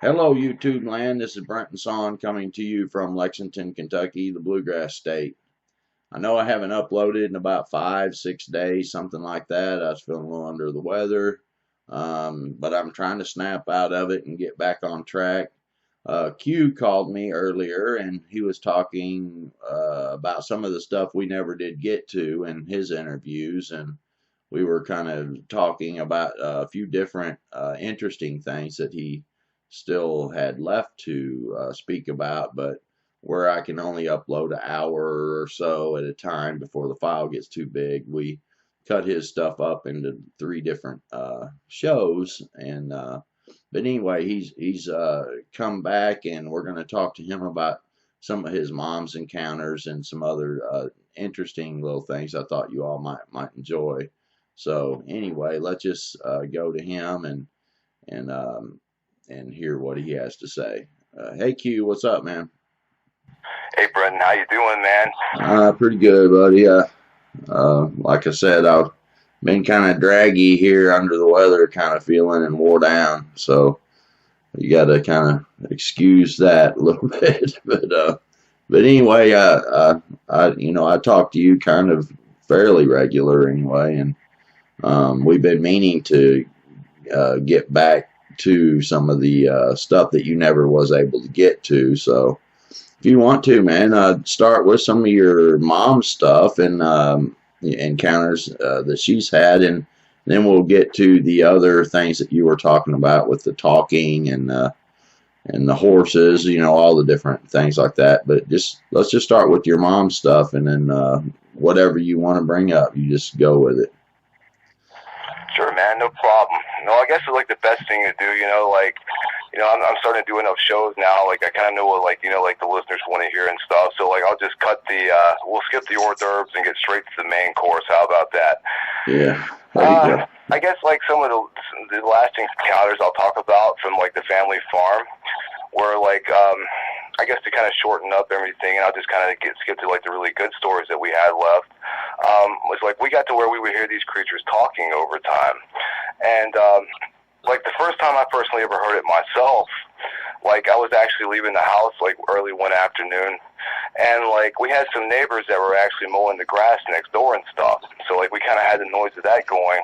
Hello, YouTube land. This is Brent and Son coming to you from Lexington, Kentucky, the Bluegrass State. I know I haven't uploaded in about 5, 6 days, something like that. I was feeling a little under the weather, but I'm trying to snap out of it and get back on track. Q called me earlier and he was talking about some of the stuff we never did get to in his interviews, and we were kind of talking about a few different interesting things that he still had left to speak about, but where I can only upload an hour or so at a time before the file gets too big, we cut his stuff up into 3 different shows. And but anyway, he's come back, and we're going to talk to him about some of his mom's encounters and some other interesting little things I thought you all might enjoy. So anyway, let's just go to him and and hear what he has to say. Hey Q, what's up, man? Hey, Brendan, how you doing, man? Pretty good, buddy. Like I said, I've been kind of draggy here, under the weather, kind of feeling, and wore down. So you got to kind of excuse that a little bit. But anyway, I talk to you kind of fairly regular anyway, and we've been meaning to get back to some of the stuff that you never was able to get to. So if you want to, man, start with some of your mom's stuff and encounters that she's had, and then we'll get to the other things that you were talking about with the talking and the horses, all the different things like that. But let's just start with your mom's stuff, and then whatever you want to bring up, you just go with it. Sure, man, no problem. No, I guess it's like the best thing to do, I'm starting to do enough shows now. Like, I kind of know what, like the listeners want to hear and stuff. So, like, I'll just we'll skip the hors d'oeuvres and get straight to the main course. How about that? Yeah, there you go. I guess, like, some of the lasting encounters I'll talk about from, like, the family farm were, like, I guess to kind of shorten up everything, and I'll just kind of skip to, like, the really good stories that we had left. Was like we got to where we would hear these creatures talking over time. And like the first time I personally ever heard it myself, like I was actually leaving the house like early one afternoon, and like we had some neighbors that were actually mowing the grass next door and stuff. So like we kind of had the noise of that going,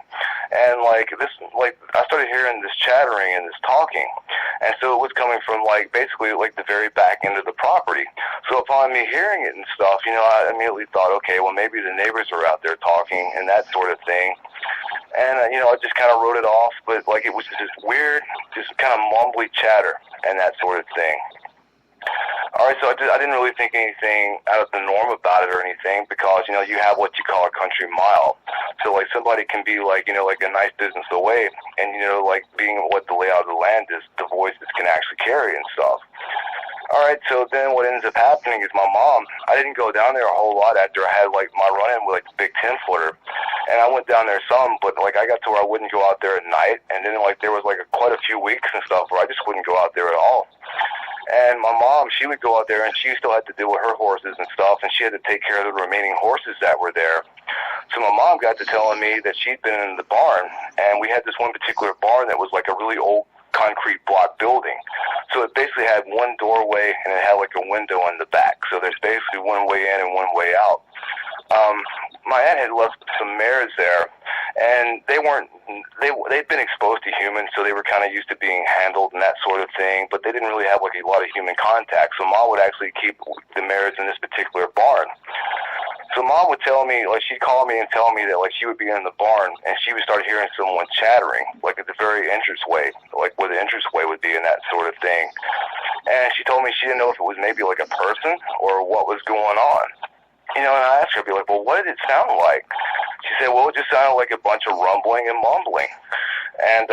and like I started hearing this chattering and this talking, and so it was coming from like basically like the very back end of the property. So upon me hearing it and stuff, I immediately thought, okay, well maybe the neighbors are out there talking and that sort of thing. And, I just kind of wrote it off, but, like, it was just this weird, just kind of mumbly chatter and that sort of thing. All right, so I didn't really think anything out of the norm about it or anything because, you have what you call a country mile. So, like, somebody can be, like, like a nice distance away, and, like, being what the layout of the land is, the voices can actually carry and stuff. All right, so then what ends up happening is my mom, I didn't go down there a whole lot after I had, like, my run-in with, like, the big 10-footer. And I went down there some, but, like, I got to where I wouldn't go out there at night. And then, like, there was, like, quite a few weeks and stuff where I just wouldn't go out there at all. And my mom, she would go out there, and she still had to deal with her horses and stuff, and she had to take care of the remaining horses that were there. So my mom got to telling me that she'd been in the barn, and we had this one particular barn that was, like, a really old concrete block building. So it basically had one doorway and it had like a window in the back. So there's basically one way in and one way out. My aunt had left some mares there, and they'd been exposed to humans, so they were kind of used to being handled and that sort of thing, but they didn't really have like a lot of human contact. So Mom would actually keep the mares in this particular barn. So Mom would tell me, like, she'd call me and tell me that, like, she would be in the barn and she would start hearing someone chattering, like, at the very entranceway, like, where the entranceway would be and that sort of thing. And she told me she didn't know if it was maybe, like, a person or what was going on. And I asked her, I'd be like, well, what did it sound like? She said, well, it just sounded like a bunch of rumbling and mumbling. And,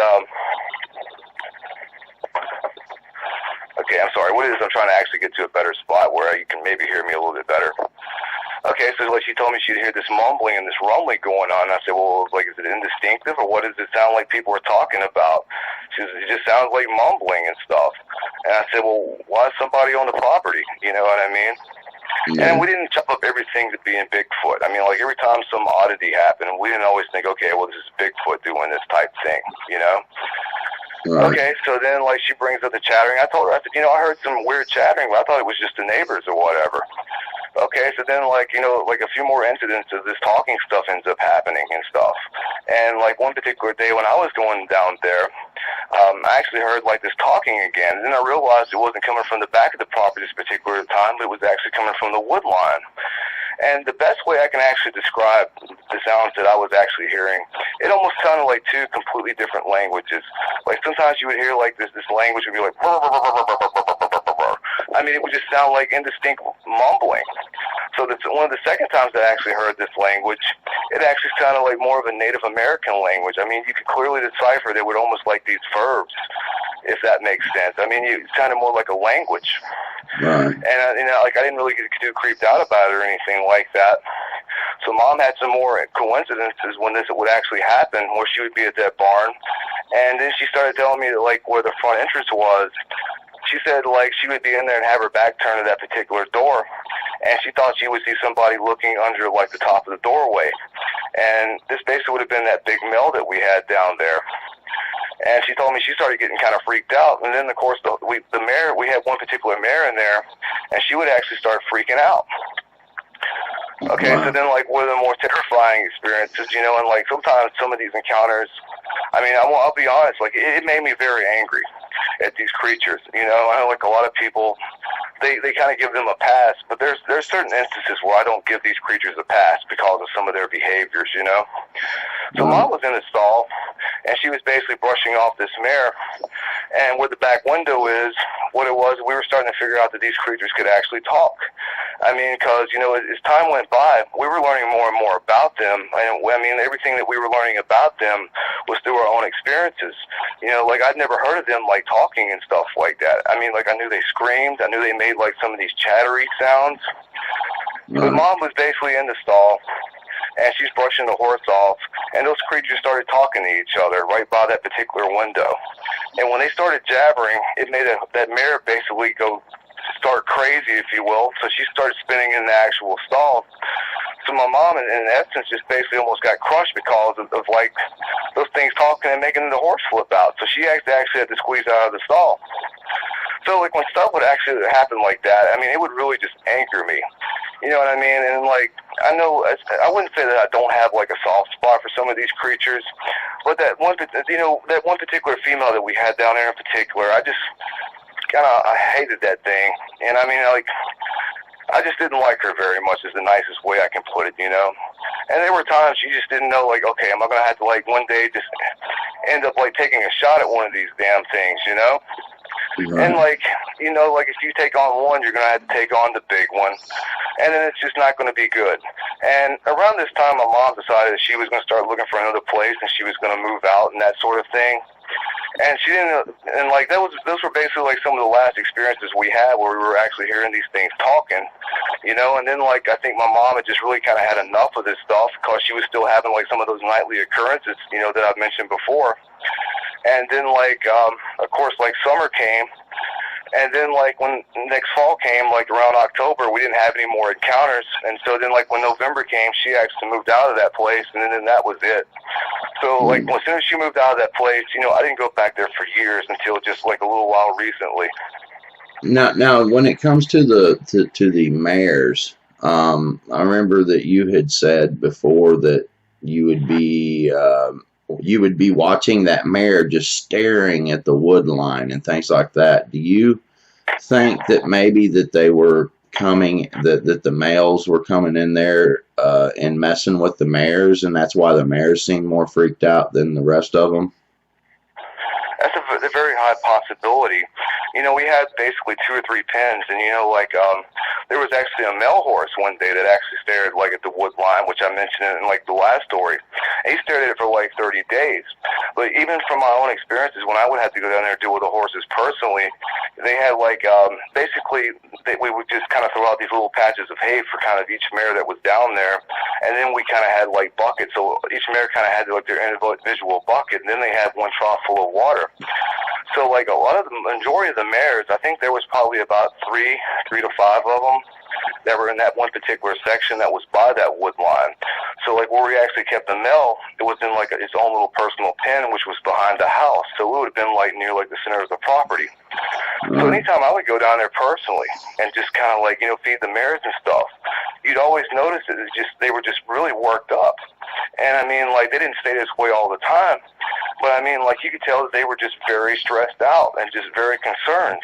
okay, I'm sorry. What it is, I'm trying to actually get to a better spot where you can maybe hear me a little bit better. Okay, so like she told me she'd hear this mumbling and this rumbling going on. And I said, well, like, is it indistinctive or what does it sound like people are talking about? She said, it just sounds like mumbling and stuff. And I said, well, why is somebody on the property? You know what I mean? Yeah. And we didn't chop up everything to being Bigfoot. I mean, like, every time some oddity happened, we didn't always think, okay, well, this is Bigfoot doing this type thing, Right. Okay, so then like she brings up the chattering. I told her, I said, I heard some weird chattering, but I thought it was just the neighbors or whatever. Okay, so then like like a few more incidents of this talking stuff ends up happening and stuff. And like one particular day when I was going down there, I actually heard like this talking again. And then I realized it wasn't coming from the back of the property this particular time, but it was actually coming from the wood line. And the best way I can actually describe the sounds that I was actually hearing, it almost sounded like two completely different languages. Like sometimes you would hear like this language would be like, I mean, it would just sound like indistinct mumbling. So that's one of the second times I actually heard this language, it actually sounded like more of a Native American language. I mean, you could clearly decipher they were almost like these verbs, if that makes sense. I mean, it sounded more like a language. Right. And, like I didn't really get too creeped out about it or anything like that. So Mom had some more coincidences when this would actually happen, where she would be at that barn. And then she started telling me that, like, where the front entrance was, she said, like, she would be in there and have her back turned to that particular door. And she thought she would see somebody looking under, like, the top of the doorway. And this basically would have been that big mill that we had down there. And she told me she started getting kind of freaked out. And then, of course, the mare, we had one particular mare in there, and she would actually start freaking out. Okay, wow. So then, like, one of the more terrifying experiences, and, like, sometimes some of these encounters, I mean, I'll be honest, like, it made me very angry at these creatures. I know, like, a lot of people, they kind of give them a pass, but there's certain instances where I don't give these creatures a pass because of some of their behaviors, So Mom was in the stall, and she was basically brushing off this mare, and where the back window is, what it was, we were starting to figure out that these creatures could actually talk. I mean, because, as time went by, we were learning more and more about them, and I mean, everything that we were learning about them was through our own experiences. Like, I'd never heard of them, like, talking and stuff like that. I mean, like, I knew they screamed, I knew they made, like, some of these chattery sounds, but Mom was basically in the stall, and she's brushing the horse off, and those creatures started talking to each other right by that particular window. And when they started jabbering, it made that mare basically start crazy, if you will. So she started spinning in the actual stall. So my mom, in essence, just basically almost got crushed because of like those things talking and making the horse flip out. So she actually had to squeeze out of the stall. So like when stuff would actually happen like that, I mean, it would really just anger me. You know what I mean? And like, I know, I wouldn't say that I don't have like a soft spot for some of these creatures, but that one particular female that we had down there in particular, I hated that thing. And I mean, like, I just didn't like her very much is the nicest way I can put it, And there were times you just didn't know, like, okay, am I going to have to, like, one day just end up, like, taking a shot at one of these damn things, Right. And, like, like, if you take on one, you're going to have to take on the big one. And then it's just not going to be good. And around this time, my mom decided that she was going to start looking for another place and she was going to move out and that sort of thing. And she didn't, and like those were basically like some of the last experiences we had where we were actually hearing these things talking, And then like I think my mom had just really kind of had enough of this stuff because she was still having like some of those nightly occurrences, that I've mentioned before. And then like of course like summer came, and then like when next fall came, like around October, we didn't have any more encounters. And so then like when November came, she actually moved out of that place, and then that was it. So like as soon as she moved out of that place, I didn't go back there for years until just like a little while recently. Now when it comes to the mares, I remember that you had said before that you would be watching that mare just staring at the wood line and things like that. Do you think that maybe that they were coming, that the males were coming in there and messing with the mares, and that's why the mares seemed more freaked out than the rest of them? That's a very high possibility. We had basically 2 or 3 pens, and like there was actually a male horse one day that actually stared like at the wood line, which I mentioned in like the last story. And he stared at it for like 30 days. But even from my own experiences, when I would have to go down there and deal with the horses personally, they had like basically we would just kind of throw out these little patches of hay for kind of each mare that was down there, and then we kind of had like buckets. So each mare kind of had like their individual bucket, and then they had one trough full of water. So like a lot of the majority of the mares, I think there was probably about 3 to 5 of them that were in that one particular section that was by that wood line. So like where we actually kept the male, it was in like its own little personal pen, which was behind the house. So it would have been like near like the center of the property. So anytime I would go down there personally and just kind of like, you know, feed the mares and stuff, you'd always notice that they were just really worked up. And I mean, like, they didn't stay this way all the time, but I mean, like, you could tell that they were just very stressed out and just very concerned.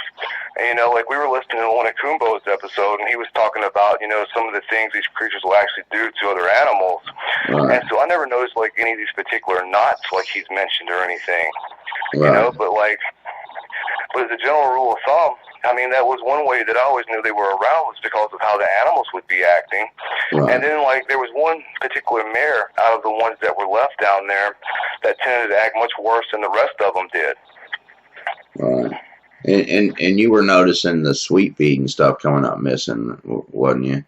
And, you know, like, we were listening to one of Kumbo's episode, and he was talking about, you know, some of the things these creatures will actually do to other animals. And so I never noticed, like, any of these particular knots, like he's mentioned or anything, you know, but as a general rule of thumb, I mean, that was one way that I always knew they were around, was because of how the animals would be acting. And then, like, there was one particular mare out of the ones that were left down there that tended to act much worse than the rest of them did. And you were noticing the sweet feed and stuff coming up missing, wasn't you?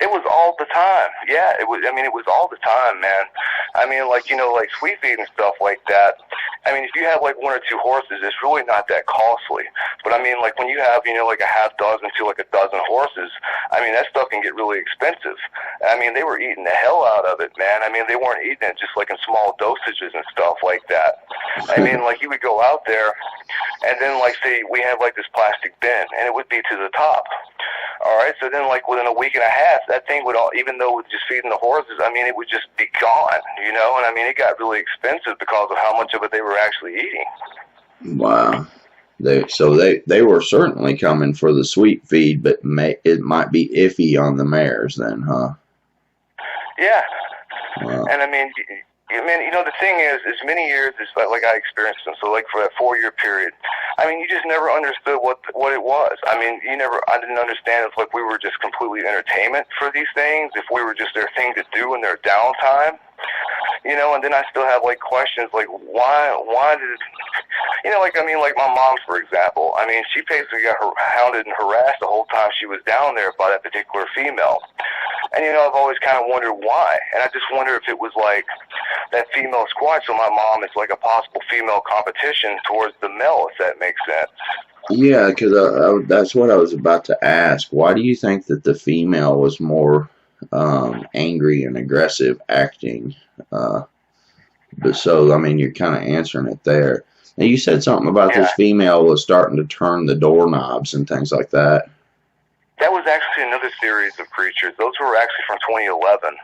It was all the time. Yeah, it was. I mean, it was all the time, man. I mean, like, you know, like sweet feed and stuff like that. I mean, if you have like one or two horses, it's really not that costly. But I mean, like when you have, you know, like a half dozen to like a dozen horses, I mean, that stuff can get really expensive. I mean, they were eating the hell out of it, man. I mean, they weren't eating it just like in small dosages and stuff like that. I mean, like you would go out there and then like say we have like this plastic bin and it would be to the top. All right, so then like within a week and a half, that thing would all, even though it was just feeding the horses, I mean, it would just be gone, you know? And I mean, it got really expensive because of how much of it they were actually eating. Wow. They were certainly coming for the sweet feed, but it might be iffy on the mares then, huh? Yeah. Wow. And I mean, you know, the thing is many years is like I experienced them. So like for that 4-year period, I mean, you just never understood what it was. I mean, I didn't understand if like we were just completely entertainment for these things, if we were just their thing to do in their downtime, you know. And then I still have like questions like why did, you know, like I mean, like my mom, for example. I mean, she basically got hounded and harassed the whole time she was down there by that particular female. And, you know, I've always kind of wondered why. And I just wonder if it was like that female squatch on my mom is like a possible female competition towards the male, if that makes sense. Yeah, because that's what I was about to ask. Why do you think that the female was more angry and aggressive acting? But so, I mean, you're kind of answering it there. Now, you said something about this female was starting to turn the doorknobs and things like that. That was actually another series of creatures. Those were actually from 2011.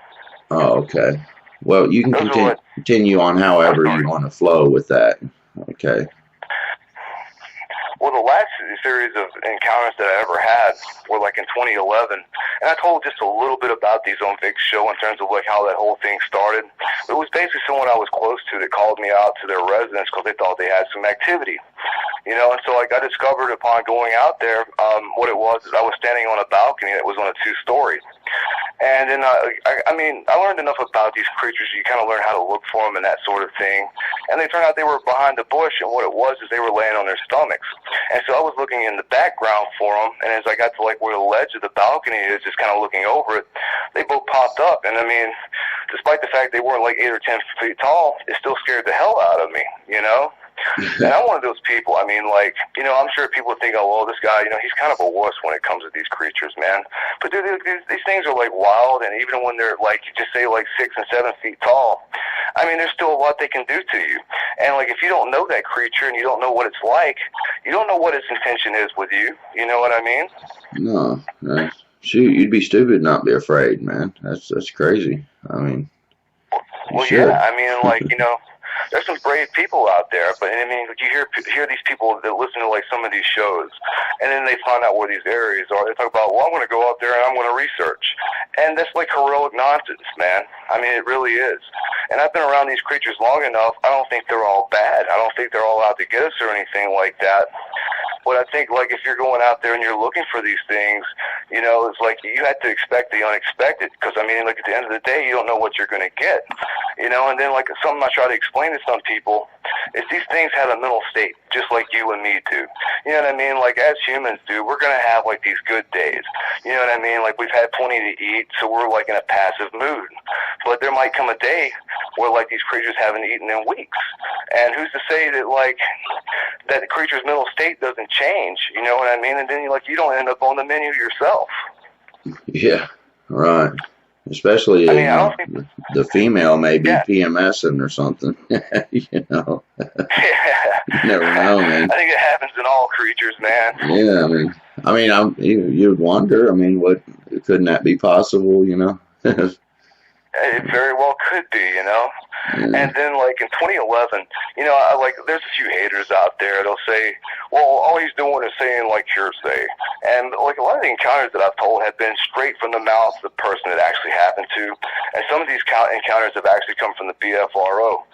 Oh, okay. Well, you can continue on however you want to flow with that. Okay. Well, the last series of encounters that I ever had were like in 2011, and I told just a little bit about these on Vic's show in terms of like how that whole thing started. It was basically someone I was close to that called me out to their residence because they thought they had some activity, you know. And so like I discovered upon going out there, what it was is I was standing on a balcony that was on a 2-story. And then, I mean, I learned enough about these creatures. You kind of learn how to look for them and that sort of thing. And they turned out they were behind the bush, and what it was is they were laying on their stomachs. And so I was looking in the background for them, and as I got to, like, where the ledge of the balcony is, just kind of looking over it, they both popped up. And, I mean, despite the fact they weren't, like, 8 or 10 feet tall, it still scared the hell out of me, you know? And I'm one of those people. I mean, like, you know, I'm sure people think, oh, well, this guy, you know, he's kind of a wuss when it comes to these creatures, man. But dude, these things are, like, wild, and even when they're, like, you just say, like, 6 and 7 feet tall, I mean, there's still a lot they can do to you. And, like, if you don't know that creature and you don't know what it's like, you don't know what its intention is with you. You know what I mean? No. Shoot, you'd be stupid not be afraid, man. That's crazy. I mean, well, yeah, I mean, like, you know, there's some brave people out there, but I mean, you hear these people that listen to like some of these shows, and then they find out where these areas are. They talk about, well, I'm going to go out there and I'm going to research, and that's like heroic nonsense, man. I mean, it really is. And I've been around these creatures long enough. I don't think they're all bad. I don't think they're all out to get us or anything like that. But I think, like, if you're going out there and you're looking for these things, you know, it's like you have to expect the unexpected. Because, I mean, like, at the end of the day, you don't know what you're going to get. You know, and then, like, something I try to explain to some people is these things have a mental state, just like you and me do. You know what I mean? Like, as humans do, we're going to have, like, these good days. You know what I mean? Like, we've had plenty to eat, so we're, like, in a passive mood. But there might come a day where, like, these creatures haven't eaten in weeks. And who's to say that, like, that the creature's mental state doesn't change? You know what I mean? And then, like, you don't end up on the menu yourself. Yeah, right. Especially, I mean, I don't think, the female may be yeah. PMSing or something. You know, you never know, man. I think it happens in all creatures, man. Yeah, you'd wonder. I mean, what couldn't that be possible? You know? It very well could be, you know. Yeah. And then, like, in 2011, you know, there's a few haters out there. They'll say, well, all he's doing is saying, like, hearsay. And, like, a lot of the encounters that I've told have been straight from the mouth of the person it actually happened to. And some of these encounters have actually come from the BFRO.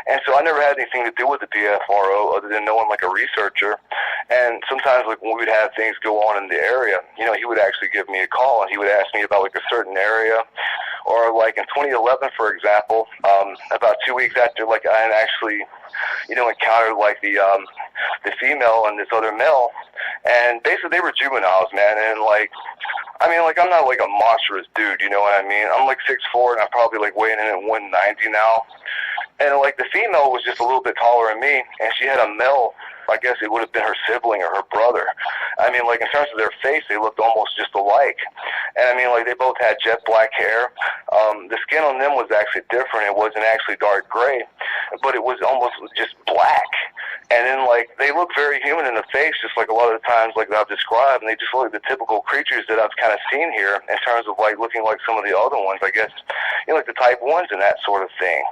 And so I never had anything to do with the BFRO other than knowing, like, a researcher. And sometimes, like, when we'd have things go on in the area, you know, he would actually give me a call and he would ask me about, like, a certain area. Or like in 2011, for example, about 2 weeks after like I had actually, you know, encountered like the female and this other male, and basically they were juveniles, man. And like, I mean, like I'm not like a monstrous dude, you know what I mean? I'm like 6'4", and I'm probably like weighing in at 190 now. And like the female was just a little bit taller than me, and she had a male. I guess it would have been her sibling or her brother. I mean, like in terms of their face, they looked almost just alike. And I mean, like they both had jet black hair. The skin on them was actually different. It wasn't actually dark gray, but it was almost just black. And then like they look very human in the face, just like a lot of the times like that I've described. And they just look like the typical creatures that I've kind of seen here in terms of like looking like some of the other ones. I guess, you know, like the type 1s and that sort of thing.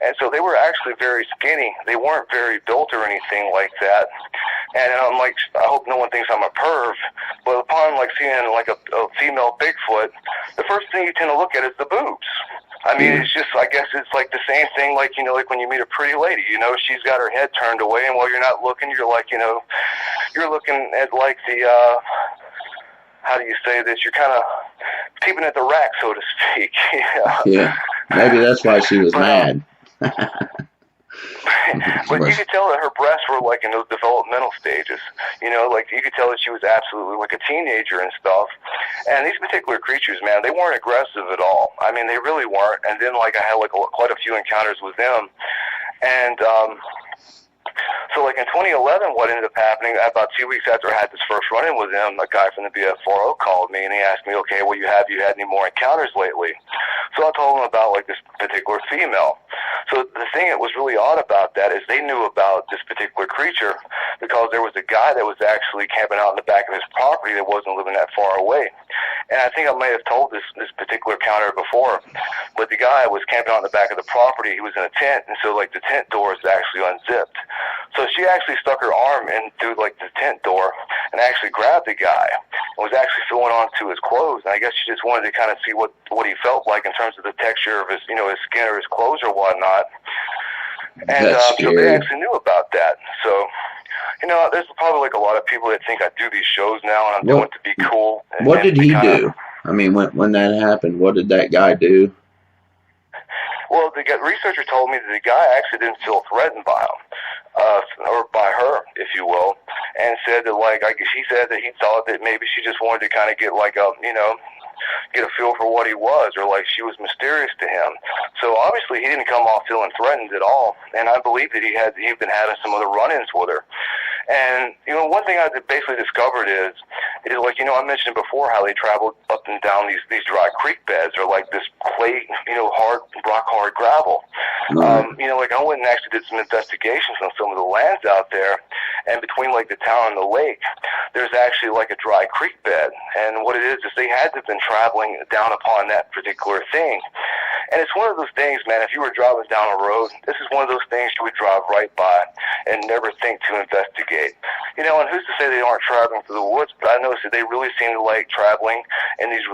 And so they were actually very skinny. They weren't very built or anything like that. And I'm like, I hope no one thinks I'm a perv, but upon like seeing like a female Bigfoot, the first thing you tend to look at is the boobs. I mean, it's just, I guess it's like the same thing, like, you know, like when you meet a pretty lady, you know, she's got her head turned away, and while you're not looking, you're like, you know, you're looking at like the, how do you say this? You're kind of peeping at the rack, so to speak. Yeah, maybe that's why she was mad. But you could tell that her breasts were like in those developmental stages. You know, like you could tell that she was absolutely like a teenager and stuff. And these particular creatures, man, they weren't aggressive at all. I mean, they really weren't. And then like I had like quite a few encounters with them. And so like in 2011, what ended up happening, about 2 weeks after I had this first run-in with him, a guy from the BF4O called me and he asked me, okay, well, have you had any more encounters lately? So I told him about like this particular female. So the thing that was really odd about that is they knew about this particular creature because there was a guy that was actually camping out in the back of his property that wasn't living that far away. And I think I may have told this particular encounter before, but the guy was camping out in the back of the property. He was in a tent, and so like the tent door is actually unzipped. So she actually stuck her arm in through like the tent door and actually grabbed the guy and was actually filling onto his clothes. And I guess she just wanted to kind of see what he felt like in terms of the texture of his, you know, his skin or his clothes or whatnot. And so they actually knew about that. So, you know, there's probably like a lot of people that think I do these shows now and I'm doing it to be cool. What did he do? I mean, when that happened, what did that guy do? Well, the researcher told me that the guy actually didn't feel threatened by him, or by her, if you will, and said that, like, he said that he thought that maybe she just wanted to kind of get, like, a, you know, get a feel for what he was, or like she was mysterious to him. So obviously he didn't come off feeling threatened at all, and I believe that he'd been having some other run-ins with her. And, you know, one thing I basically discovered is like, you know, I mentioned before how they traveled up and down these dry creek beds, or like this clay, you know, rock hard gravel. You know, like I went and actually did some investigations on some of the lands out there, and between like the town and the lake, there's actually like a dry creek bed. And what it is they had to have been traveling down upon that particular thing. And it's one of those things, man, if you were driving down a road, this is one of those things you would drive right by and never think to investigate. You know, and who's to say they aren't traveling through the woods, but I noticed that they really seem to like traveling in these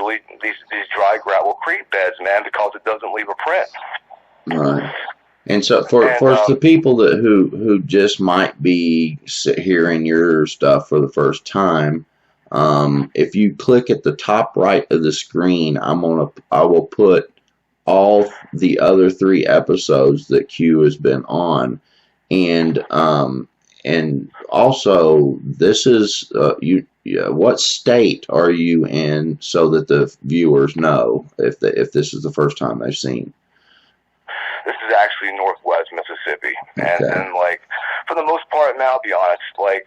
dry gravel creek beds, man, because it doesn't leave a print. Right. And so for the people who just might be hearing your stuff for the first time, if you click at the top right of the screen, I will put all the other 3 episodes that Q has been on, and also this is what state are you in, so that the viewers know if this is the first time they've seen. This is actually Northwest Mississippi, and like for the most part, man, I'll be honest, like,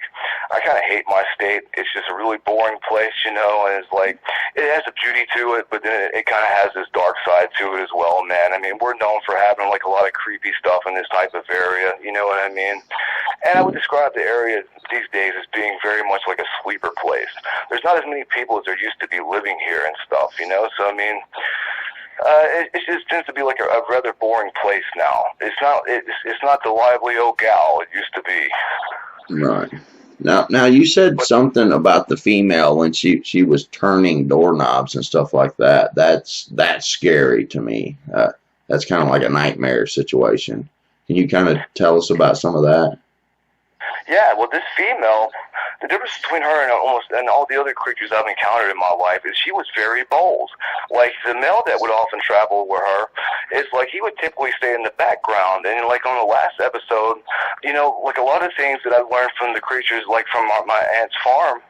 I kind of hate my state. It's just a really boring place, you know, and it's like, it has a beauty to it, but then it kind of has this dark side to it as well, man. I mean, we're known for having, like, a lot of creepy stuff in this type of area, you know what I mean? And I would describe the area these days as being very much like a sleeper place. There's not as many people as there used to be living here and stuff, you know? So, I mean, it just tends to be like a rather boring place now. It's not the lively old gal it used to be. Right. Now you said something about the female when she was turning doorknobs and stuff like that. That's scary to me. That's kind of like a nightmare situation. Can you kind of tell us about some of that? Yeah, well, this female, the difference between her and all the other creatures I've encountered in my life is she was very bold. Like, the male that would often travel with her is, like, he would typically stay in the background. And, like, on the last episode, you know, like, a lot of things that I've learned from the creatures, like, from my aunt's farm,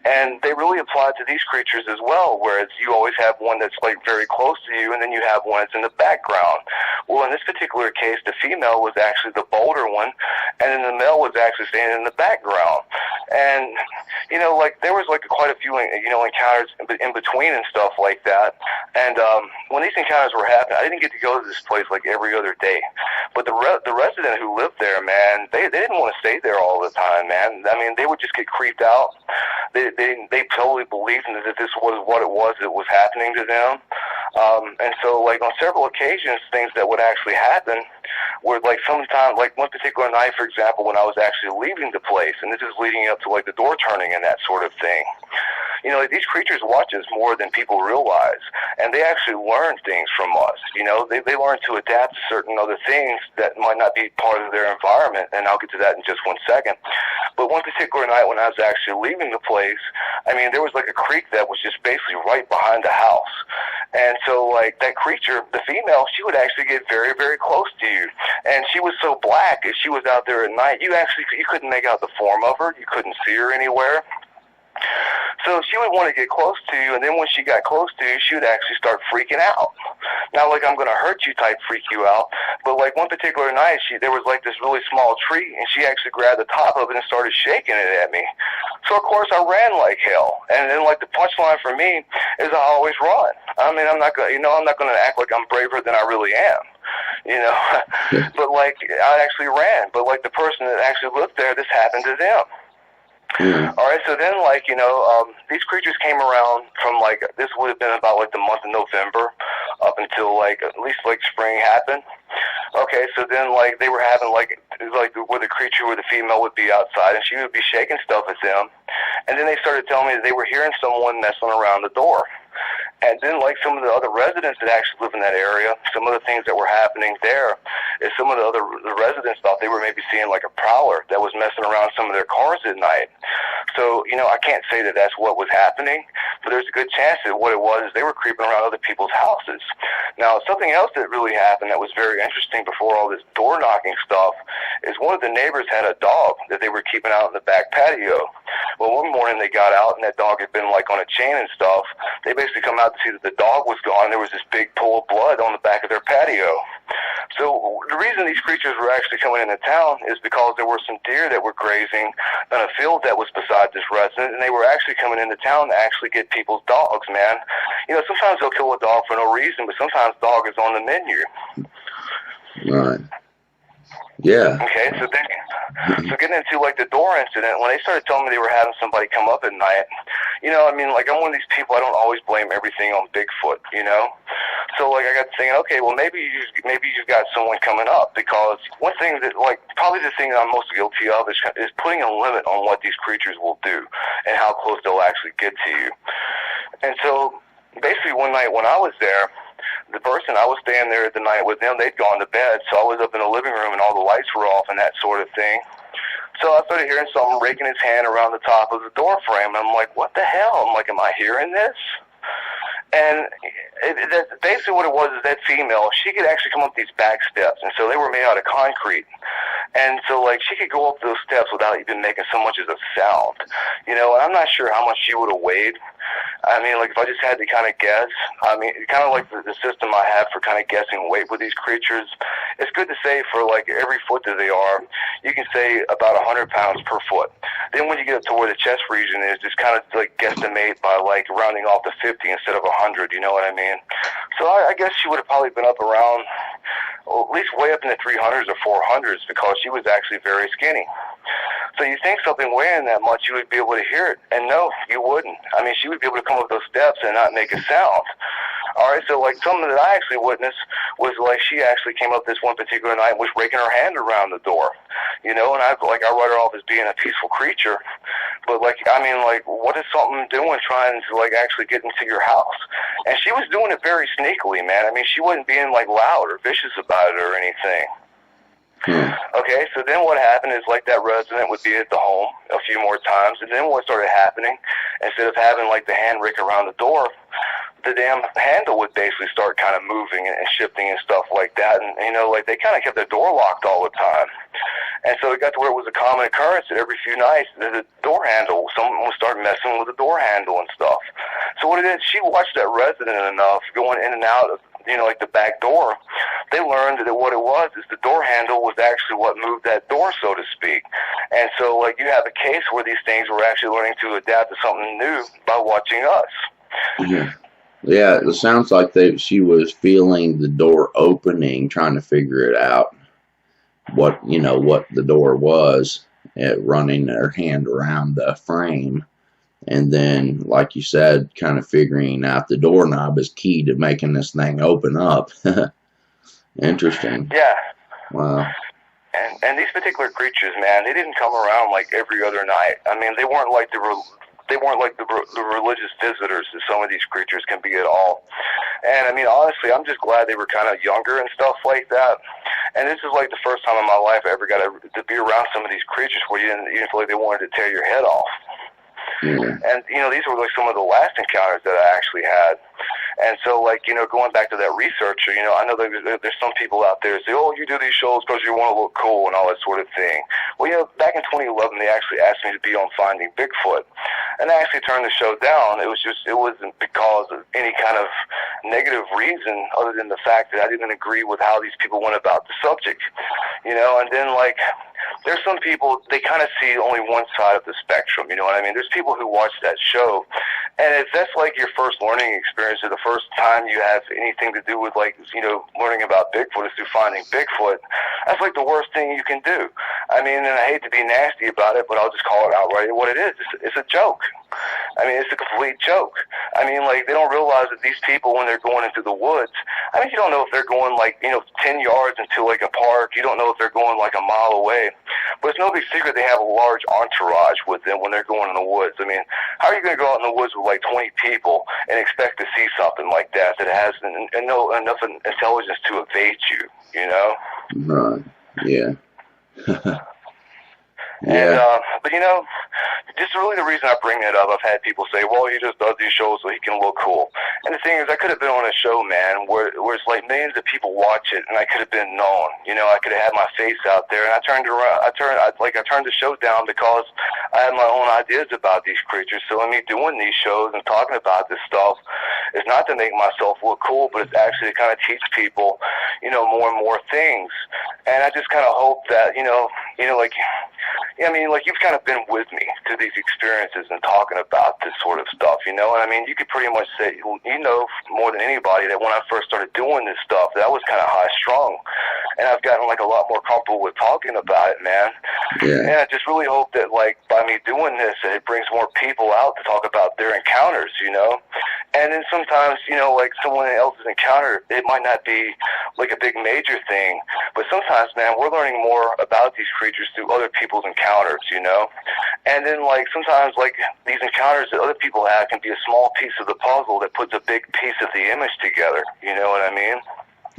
and they really apply to these creatures as well, whereas you always have one that's, like, very close to you, and then you have one that's in the background. Well, in this particular case, the female was actually the bolder one, and then the male was actually standing in the background. And, you know, like, there was, like, quite a few, you know, encounters in between and stuff like that. And when these encounters were happening, I didn't get to go to this place, like, every other day. But the resident who lived there, man, they didn't want to stay there all the time, man. I mean, they would just get creeped out. They totally believed that this was what it was that was happening to them. And so, like, on several occasions, things that would actually happen were, like, sometimes, like, one particular night, for example, when I was actually leaving the place, and this is leading up to, like, the door turning and that sort of thing. You know, these creatures watch us more than people realize, and they actually learn things from us. You know, they learn to adapt to certain other things that might not be part of their environment, and I'll get to that in just 1 second. But one particular night when I was actually leaving the place, I mean, there was, like, a creek that was just basically right behind the house. And so, like, that creature, the female, she would actually get very, very close to you. And she was so black, if she was out there at night, you couldn't make out the form of her. You couldn't see her anywhere. So she would want to get close to you, and then when she got close to you, she would actually start freaking out. Not like I'm going to hurt you type freak you out, but like one particular night, there was like this really small tree, and she actually grabbed the top of it and started shaking it at me. So of course I ran like hell, and then like the punchline for me is I always run. I mean, I'm not going to act like I'm braver than I really am. You know, but like I actually ran, but like the person that actually lived there, this happened to them. Yeah. All right, so then, like, you know, these creatures came around from, like, this would have been about, like, the month of November up until, like, at least, like, spring happened. Okay, so then, like, they were having, like where the creature, where the female would be outside, and she would be shaking stuff at them. And then they started telling me that they were hearing someone messing around the door. And then, like, some of the other residents that actually live in that area, some of the things that were happening there is some of the residents thought they were maybe seeing, like, a prowler that was messing around some of their cars at night. So, you know, I can't say that that's what was happening, but there's a good chance that what it was is they were creeping around other people's houses. Now, something else that really happened that was very interesting before all this door-knocking stuff is one of the neighbors had a dog that they were keeping out in the back patio. Well, one morning they got out, and that dog had been, like, on a chain and stuff. They basically come out to see that the dog was gone. There was this big pool of blood on the back of their patio. So the reason these creatures were actually coming into town is because there were some deer that were grazing on a field that was beside this resident, and they were actually coming into town to actually get people's dogs, man. You know, sometimes they'll kill a dog for no reason, but sometimes dog is on the menu. Right. Yeah. Okay, so getting into, like, the door incident, when they started telling me they were having somebody come up at night, you know, I mean, like, I'm one of these people, I don't always blame everything on Bigfoot, you know? So, like, I got thinking, okay, well, maybe you've got someone coming up, because one thing that, like, probably the thing that I'm most guilty of is putting a limit on what these creatures will do and how close they'll actually get to you. And so, basically, one night when I was there, the person I was staying there the night with them, they'd gone to bed, so I was up in the living room and all the lights were off and that sort of thing. So I started hearing someone raking his hand around the top of the door frame, and I'm like, what the hell? I'm like, am I hearing this? And basically what it was is that female, she could actually come up these back steps, and so they were made out of concrete. And so, like, she could go up those steps without even making so much as a sound, you know, and I'm not sure how much she would have weighed. I mean, like, if I just had to kind of guess, I mean, kind of like the system I have for kind of guessing weight with these creatures, it's good to say for, like, every foot that they are, you can say about 100 pounds per foot. Then when you get up to where the chest region is, just kind of, like, guesstimate by, like, rounding off to 50 instead of 100, you know what I mean? So I guess she would have probably been up around, well, at least way up in the 300s or 400s, because she was actually very skinny. So you think something weighing that much, you would be able to hear it. And no, you wouldn't. I mean, she would be able to come up those steps and not make a sound. All right, so, like, something that I actually witnessed was, like, she actually came up this one particular night and was raking her hand around the door, you know, and I write her off as being a peaceful creature. But, like, I mean, like, what is something doing trying to, like, actually get into your house? And she was doing it very sneakily, man. I mean, she wasn't being, like, loud or vicious about it or anything. Okay, so then what happened is, like, that resident would be at the home a few more times, and then what started happening, instead of having, like, the hand rake around the door, the damn handle would basically start kind of moving and shifting and stuff like that. And, you know, like, they kind of kept their door locked all the time. And so it got to where it was a common occurrence that every few nights the door handle, someone would start messing with the door handle and stuff. So what it is, she watched that resident enough going in and out of, you know, like, the back door. They learned that what it was is the door handle was actually what moved that door, so to speak. And so, like, you have a case where these things were actually learning to adapt to something new by watching us. Yeah. Yeah, it sounds like she was feeling the door opening, trying to figure it out, what the door was, running her hand around the frame, and then, like you said, kind of figuring out the doorknob is key to making this thing open up. Interesting. Yeah. Wow. And these particular creatures, man, they didn't come around like every other night. I mean, they weren't like the religious visitors that some of these creatures can be at all. And I mean, honestly, I'm just glad they were kind of younger and stuff like that. And this is like the first time in my life I ever got to be around some of these creatures where you didn't feel like they wanted to tear your head off. Yeah. And, you know, these were like some of the last encounters that I actually had. And so, like, you know, going back to that researcher, you know, I know there's some people out there that say, oh, you do these shows because you want to look cool and all that sort of thing. Well, you know, back in 2011, they actually asked me to be on Finding Bigfoot. And I actually turned the show down. It wasn't because of any kind of negative reason other than the fact that I didn't agree with how these people went about the subject. You know, and then, like, there's some people, they kind of see only one side of the spectrum, you know what I mean? There's people who watch that show, and if that's like your first learning experience or the first time you have anything to do with, like, you know, learning about Bigfoot is through Finding Bigfoot, that's like the worst thing you can do. I mean, and I hate to be nasty about it, but I'll just call it outright what it is. It's a joke. I mean, it's a complete joke. I mean, like, they don't realize that these people, when they're going into the woods, I mean, you don't know if they're going, like, you know, 10 yards into, like, a park. You don't know if they're going, like, a mile away. But it's no big secret they have a large entourage with them when they're going in the woods. I mean, how are you going to go out in the woods with, like, 20 people and expect to see something like that has enough intelligence to evade you, you know? Right. Yeah. And, but, you know, just really the reason I bring that up, I've had people say, well, he just does these shows so he can look cool. And the thing is, I could have been on a show, man, where it's like millions of people watch it, and I could have been known. You know, I could have had my face out there, and I turned the show down because I had my own ideas about these creatures. So me doing these shows and talking about this stuff is not to make myself look cool, but it's actually to kind of teach people, you know, more and more things. And I just kind of hope that, you know, like, I mean, like, you've kind of been with me through these experiences and talking about this sort of stuff, you know? And I mean, you could pretty much say, you know, more than anybody, that when I first started doing this stuff, that I was kind of high-strung. And I've gotten, like, a lot more comfortable with talking about it, man. Yeah. And I just really hope that, like, by me doing this, it brings more people out to talk about their encounters, you know? And then sometimes, you know, like, someone else's encounter, it might not be, like, a big major thing, but sometimes, man, we're learning more about these creatures through other people's encounters, you know? And then, like, sometimes, like, these encounters that other people have can be a small piece of the puzzle that puts a big piece of the image together, you know what I mean?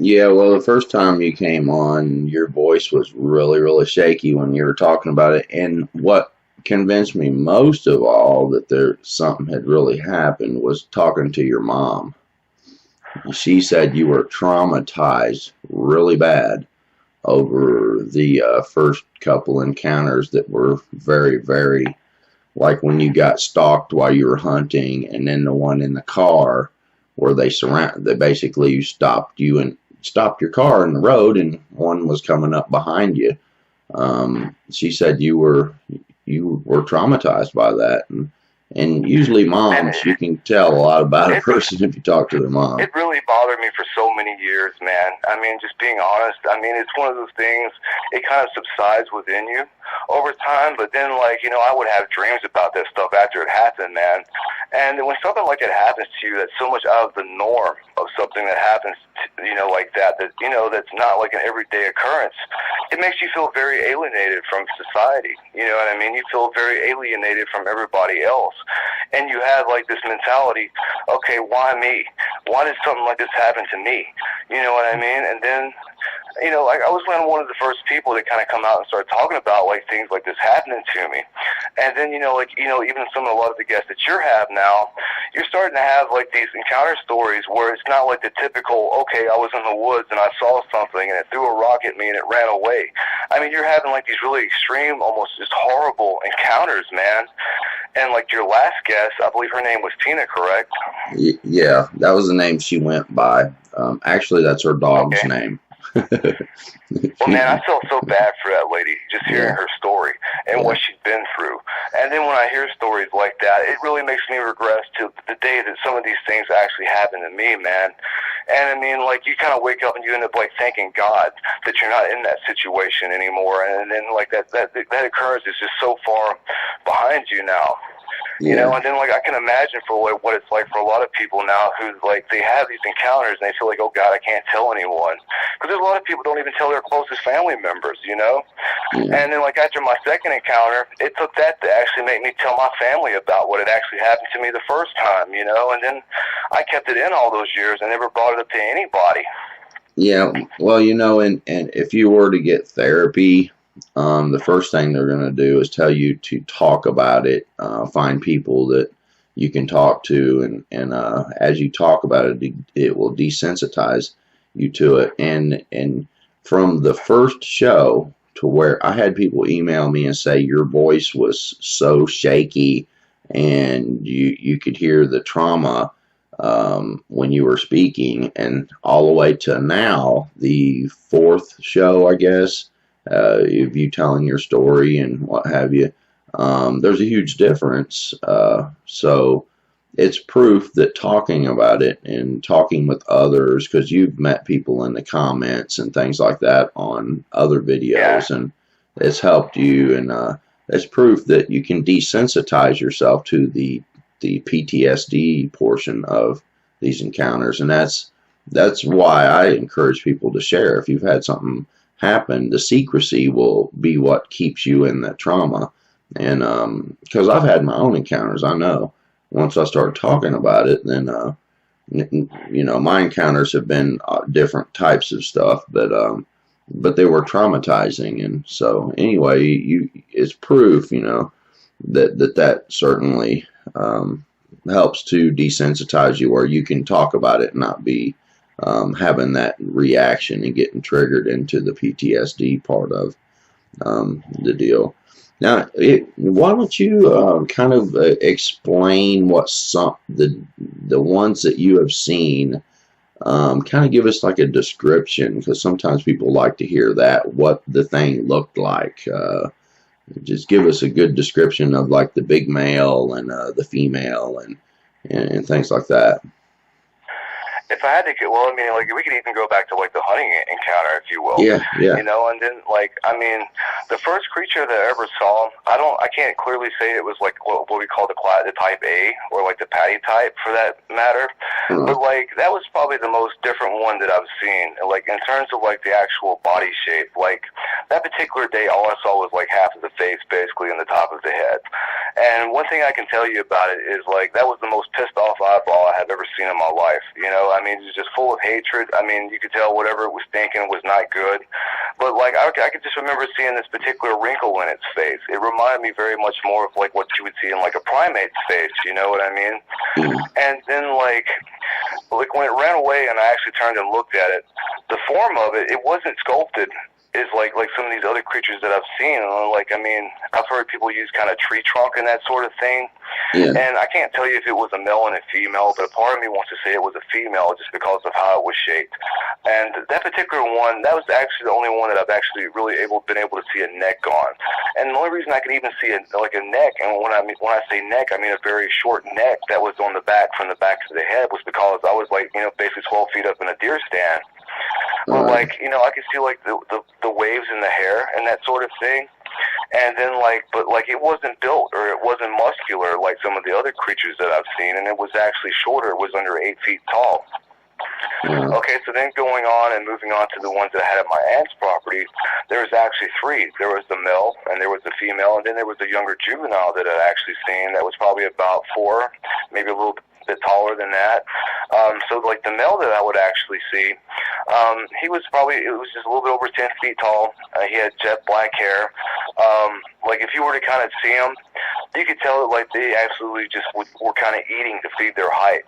Yeah, well, the first time you came on, your voice was really, really shaky when you were talking about it. And what convinced me most of all that something had really happened was talking to your mom. She said you were traumatized really bad over the first couple encounters that were very, very like when you got stalked while you were hunting, and then the one in the car where they basically stopped you and stopped your car in the road, and one was coming up behind you. She said you were traumatized by that, and usually moms, you can tell a lot about a person if you talk to their mom. It really bothered me for so many years, man. I mean, just being honest, I mean, it's one of those things, it kind of subsides within you over time, but then, like, you know, I would have dreams about that stuff after it happened, man. And when something like that happens to you, that's so much out of the norm of something that happens, you know, like that, you know, that's not like an everyday occurrence, it makes you feel very alienated from society. You know what I mean? You feel very alienated from everybody else. And you have, like, this mentality, okay, why me? Why did something like this happen to me? You know what I mean? And then, you know, like, I was one of the first people that kind of come out and start talking about, like, things like this happening to me. And then, you know, like, you know, even a lot of the guests that you have now, you're starting to have, like, these encounter stories where it's not like the typical, okay, I was in the woods and I saw something and it threw a rock at me and it ran away. I mean, you're having, like, these really extreme, almost just horrible encounters, man. And, like, your last guest, I believe her name was Tina, correct? Yeah, that was the name she went by. Actually, that's her dog's name. Well, man, I felt so bad for that lady, just hearing her story and what she'd been through. And then when I hear stories like that, it really makes me regress to the day that some of these things actually happened to me, man. And I mean, like, you kind of wake up and you end up, like, thanking God that you're not in that situation anymore. And then, like, that occurrence is just so far behind you now. You know, and then, like, I can imagine for what it's like for a lot of people now who, like, they have these encounters and they feel like, oh, God, I can't tell anyone. Because there's a lot of people who don't even tell their closest family members, you know? And then, like, after my second encounter, it took that to actually make me tell my family about what had actually happened to me the first time, you know? And then I kept it in all those years and never brought it up to anybody. Yeah, well, you know, and if you were to get therapy, the first thing they're going to do is tell you to talk about it, find people that you can talk to, and as you talk about it, it will desensitize you to it. And from the first show to where I had people email me and say your voice was so shaky and you could hear the trauma when you were speaking, and all the way to now, the fourth show, I guess, of you telling your story and what have you, there's a huge difference. So it's proof that talking about it and talking with others, because you've met people in the comments and things like that on other videos, and it's helped you, and it's proof that you can desensitize yourself to the PTSD portion of these encounters. And that's why I encourage people to share. If you've had something happen, the secrecy will be what keeps you in that trauma. And because I've had my own encounters, I know once I start talking about it, then you know, my encounters have been different types of stuff, but they were traumatizing. And so anyway, it's proof, you know, that certainly helps to desensitize you, where you can talk about it and not be having that reaction and getting triggered into the PTSD part of the deal. Now, why don't you kind of explain what the ones that you have seen, kind of give us like a description, because sometimes people like to hear that, what the thing looked like. Just give us a good description of, like, the big male and the female and things like that. If I had to get, well, I mean, like, we could even go back to, like, the hunting encounter, if you will. Yeah. You know, and then, like, I mean, the first creature that I ever saw, I can't clearly say it was, like, what we call the type A, or, like, the patty type, for that matter. But, like, that was probably the most different one that I've seen. Like, in terms of, like, the actual body shape, like, that particular day, all I saw was, like, half of the face, basically, and the top of the head. And one thing I can tell you about it is, like, that was the most pissed off eyeball I have ever seen in my life. You know, I mean, it was just full of hatred. I mean, you could tell whatever it was thinking was not good. But, like, I could just remember seeing this particular wrinkle in its face. It reminded me very much more of, like, what you would see in, like, a primate's face, you know what I mean? And then, like, when it ran away and I actually turned and looked at it, the form of it, it wasn't sculpted is like some of these other creatures that I've seen. Like, I mean, I've heard people use kind of tree trunk and that sort of thing. Yeah. And I can't tell you if it was a male and a female, but a part of me wants to say it was a female just because of how it was shaped. And that particular one, that was actually the only one that I've actually really been able to see a neck on. And the only reason I could even see a neck, and when I say neck, I mean a very short neck that was on the back, from the back to the head, was because I was like, you know, basically 12 feet up in a deer stand. But like, you know, I could see like the waves in the hair and that sort of thing. And then but it wasn't built or it wasn't muscular like some of the other creatures that I've seen, and it was actually shorter. It was under 8 feet tall. Okay, so then going on and moving on to the ones that I had at my aunt's property, there was actually 3. There was the male, and there was the female, and then there was the younger juvenile that I'd actually seen that was probably about 4, maybe a little bit taller than that. So like the male that I would actually see, he was it was just a little bit over 10 feet tall. He had jet black hair. Like if you were to kind of see him, you could tell that like they absolutely just were kind of eating to feed their height.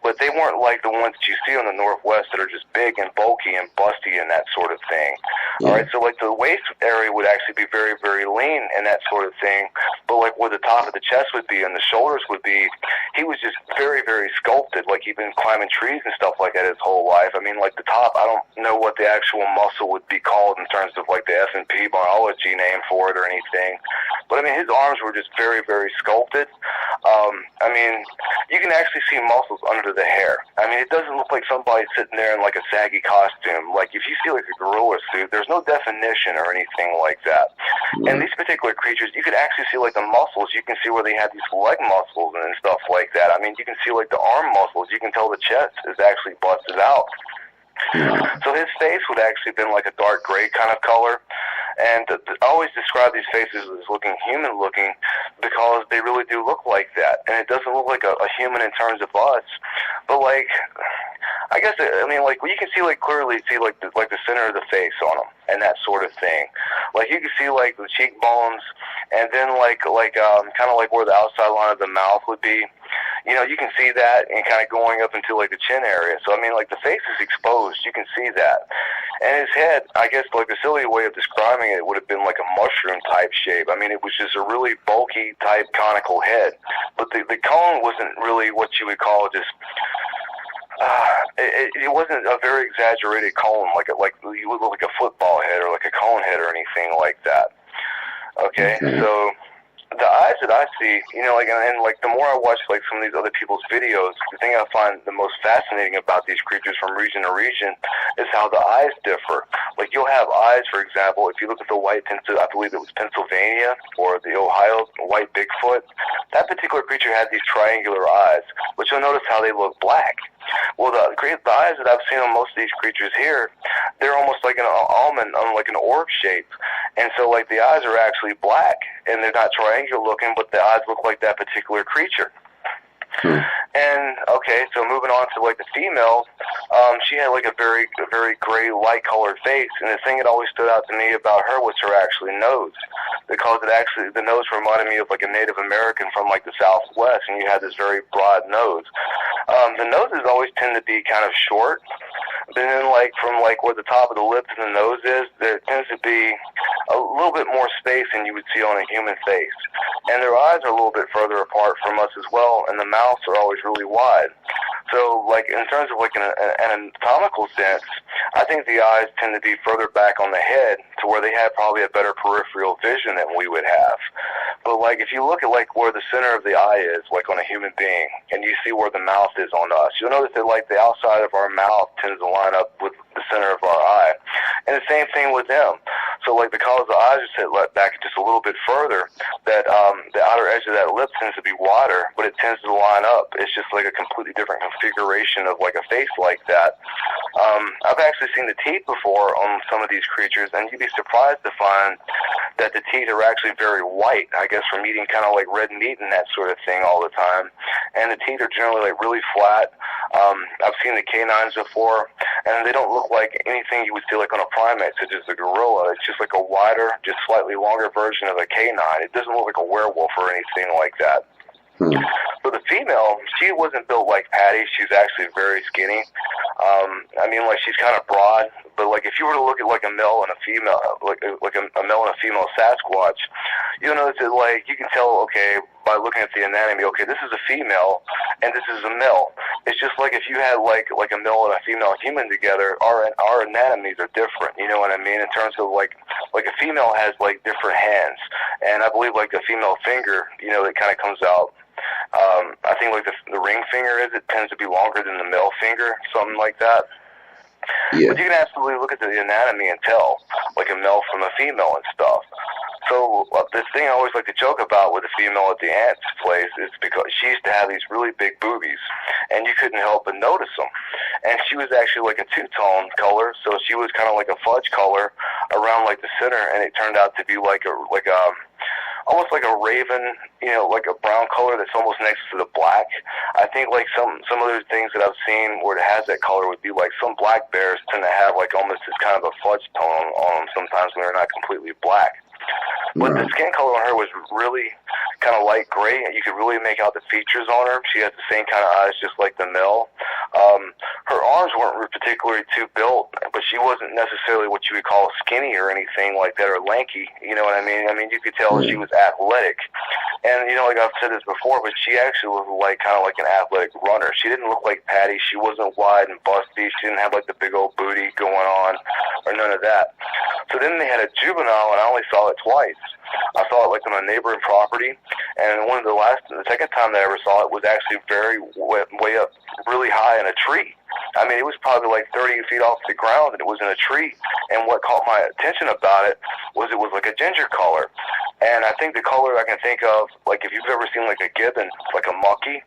But they weren't like the ones that you see on the Northwest that are just big and bulky and busty and that sort of thing. All right, so like the waist area would actually be very, very lean and that sort of thing. But like where the top of the chest would be and the shoulders would be, he was just very, very sculpted. Like he'd been climbing trees and stuff like that his whole life. I mean, like the top, I don't know what the actual muscle would be called in terms of like the F&P biology name for it or anything. But I mean, his arms were just very, very sculpted. I mean, you can actually see muscles under the hair. I mean, it doesn't look like somebody sitting there in like a saggy costume. Like if you see like a gorilla suit, there's no definition or anything like that. And these particular creatures, you could actually see like the muscles. You can see where they have these leg muscles and stuff like that. I mean, you can see like the arm muscles. You can tell the chest is actually busted out. So his face would actually have been like a dark gray kind of color. And I always describe these faces as looking human looking because they really do look like that. And it doesn't look like a human in terms of us. But like, I guess, I mean, like, you can see, like, clearly see, like the center of the face on them and that sort of thing. Like, you can see, like, the cheekbones and then, kind of like where the outside line of the mouth would be. You know, you can see that and kind of going up into, like, the chin area. So, I mean, like, the face is exposed. You can see that. And his head, I guess, like, the silly way of describing it would have been like a mushroom-type shape. I mean, it was just a really bulky type conical head. But the cone wasn't really what you would call just... it wasn't a very exaggerated cone, like you would look like a football head or like a cone head or anything like that. Okay, so the eyes that I see, you know, like, and like the more I watch like some of these other people's videos, the thing I find the most fascinating about these creatures from region to region is how the eyes differ. Like you'll have eyes, for example, if you look at the I believe it was Pennsylvania or the Ohio white Bigfoot, that particular creature had these triangular eyes, but you'll notice how they look black. Well, the eyes that I've seen on most of these creatures here, they're almost like an almond, like an orb shape. And so, like, the eyes are actually black, and they're not triangular looking, but the eyes look like that particular creature. And, okay, so moving on to, like, the female, she had, like, a very gray, light-colored face, and the thing that always stood out to me about her was her actually nose, because the nose reminded me of, like, a Native American from, like, the Southwest, and you had this very broad nose. The noses always tend to be kind of short, but then, like, from, like, where the top of the lips and the nose is, there tends to be a little bit more space than you would see on a human face. And their eyes are a little bit further apart from us as well, and the mouths are always really wide. So, like, in terms of, like, an anatomical sense, I think the eyes tend to be further back on the head to where they have probably a better peripheral vision than we would have. But, like, if you look at, like, where the center of the eye is, like, on a human being, and you see where the mouth is on us, you'll notice that, like, the outside of our mouth tends to line up with the center of our eye. And the same thing with them. So, like, because the eyes are set back just a little bit further, that the outer edge of that lip tends to be wider, but it tends to line up. It's just like a completely different configuration of, like, a face like that. I've actually seen the teeth before on some of these creatures, and you'd be surprised to find that the teeth are actually very white, I guess from eating kind of like red meat and that sort of thing all the time. And the teeth are generally like really flat. I've seen the canines before, and they don't look like anything you would see like on a primate, such as the gorilla. It's just like a wider, just slightly longer version of a canine. It doesn't look like a werewolf or anything like that. So the female, she wasn't built like Patty. She's actually very skinny. I mean, like, she's kind of broad, but like if you were to look at like a male and a female, like a male and a female Sasquatch, you'll notice that like you can tell, okay, by looking at the anatomy, okay, this is a female and this is a male. It's just like if you had like a male and a female human together, our anatomies are different. You know what I mean? In terms of like a female has like different hands, and I believe like the female finger, you know, that kind of comes out. I think like the ring finger it tends to be longer than the male finger, something like that. Yeah. But you can absolutely look at the anatomy and tell like a male from a female and stuff. So this thing I always like to joke about with the female at the aunt's place is because she used to have these really big boobies, and you couldn't help but notice them. And she was actually like a two-tone color, so she was kind of like a fudge color around like the center, and it turned out to be like a almost like a raven, you know, like a brown color that's almost next to the black. I think like some other things that I've seen where it has that color would be like some black bears tend to have like almost this kind of a fudge tone on them sometimes when they're not completely black. But the skin color on her was really kind of light gray, and you could really make out the features on her. She had the same kind of eyes just like the male. Her arms weren't particularly too built, but she wasn't necessarily what you would call skinny or anything like that, or lanky. You know what I mean? I mean, you could tell she was athletic. And, you know, like I've said this before, but she actually was like kind of like an athletic runner. She didn't look like Patty. She wasn't wide and busty. She didn't have like the big old booty going on or none of that. So then they had a juvenile, and I only saw it twice. I saw it like on a neighboring property, and the second time that I ever saw it was actually way up really high in a tree. I mean, it was probably like 30 feet off the ground, and it was in a tree. And what caught my attention about it was like a ginger color. And I think the color I can think of, like if you've ever seen like a gibbon, like a monkey,